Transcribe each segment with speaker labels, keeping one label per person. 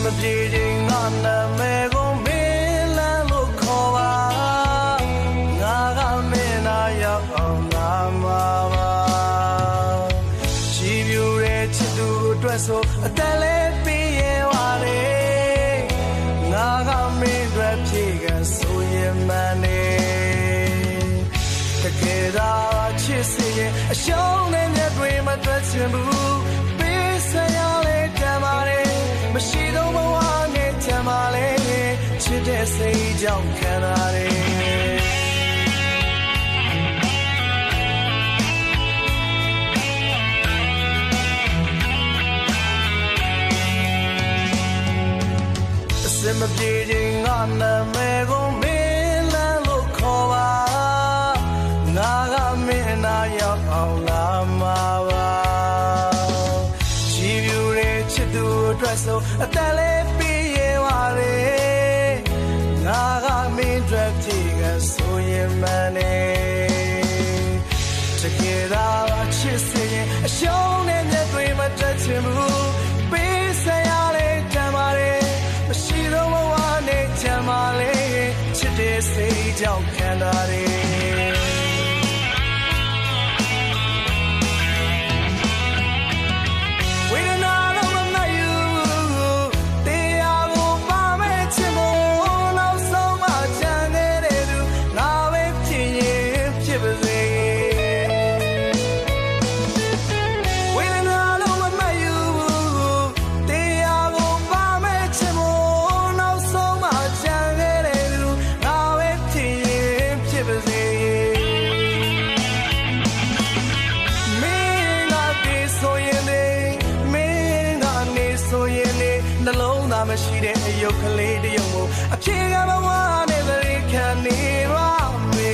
Speaker 1: မပြေခြင်းငါနာမည်ကိုမင်းလန်းလို့ခေါ်ပါငါကမင်းနာရောက်အောင်လာမှာပါကြည်ပြူတဲ့ချစ်သူအတွက်ဆိုအသက်လေးပြီးရဲ့ပါလေငါကမင်းအတွက်ဖြည့်ကဆိုရင်မှန်နေတကယ်တော့ချစ်စီရဲ့အရှုံးနဲ့မျက်တွေမတွေ့ချင်ဘူးပေးစရာလေးတမ်းပါလေမရှိတော့ဘဝနဲ့တမ်းပါလေချစ်တဲ့စိတ်ကြောင့်ခံရတယ်စင်မပြေခြင်းငါနာမည်ကိုမင်းလန်းလို့ခေါ်ပါငါကမင်းနာရောက်အောင်လာမှာပါကြည်ပြူတဲ့ချစ်သူအတွက်ဆိုအသက်လေးပြီးရဲ့ပါလေငါကမင်းအတွက်ဖြည့်ကဆိုရင်မှန်နေတကယ်တော့ချစ်စရင်အရှုံးနဲ့မျက်တွေမတက်ချင်ဘူးပေးစရာလေးတမ်းပါလေမရှိတော့ဘဝနဲ့ချမ်းပါလေချစ်တဲ့စိတ်ကြောင့်ခံရတယ်ဝေဒနာတော့မနှက်ယူတရားကိုပါမဲ့ချင်ဖို့နောက်ဆုံးမှချမ်းခဲ့တဲ့သူငါပဲဖြစ်ရင်ဖြစ်ပါစေဝေဒနာတော့မနှက်ယူတရားကိုပါမဲ့ချင်ဖို့နောက်ဆုံးမှချမ်းခဲ့တဲ့သူငါပဲဖြစ်ရင်ဖြစ်ပါစေမင်းကဒီဆိုရင်လေမင်းကနေဆိုရင်လေနှလုံးသားမရှိတဲ့အယုတ်ကလေးတယုံမို့အဖြေကဘဝနဲ့သတိခံနေပါမေ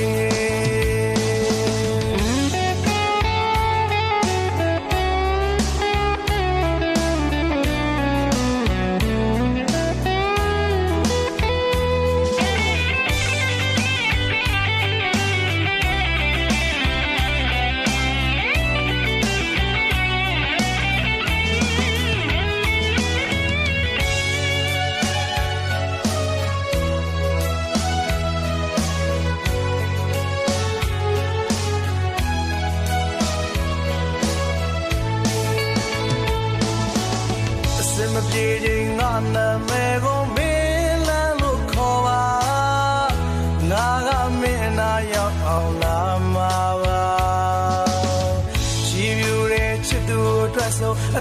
Speaker 1: မပြေခြင်းငါနာမည်ကိုမင်းလန်းလို့ခေါ်ပါငါကမင်းနာရောက်အောင်လာမှာပါကြည်ပြူတဲ့ချစ်သူအတွက်ဆိုအ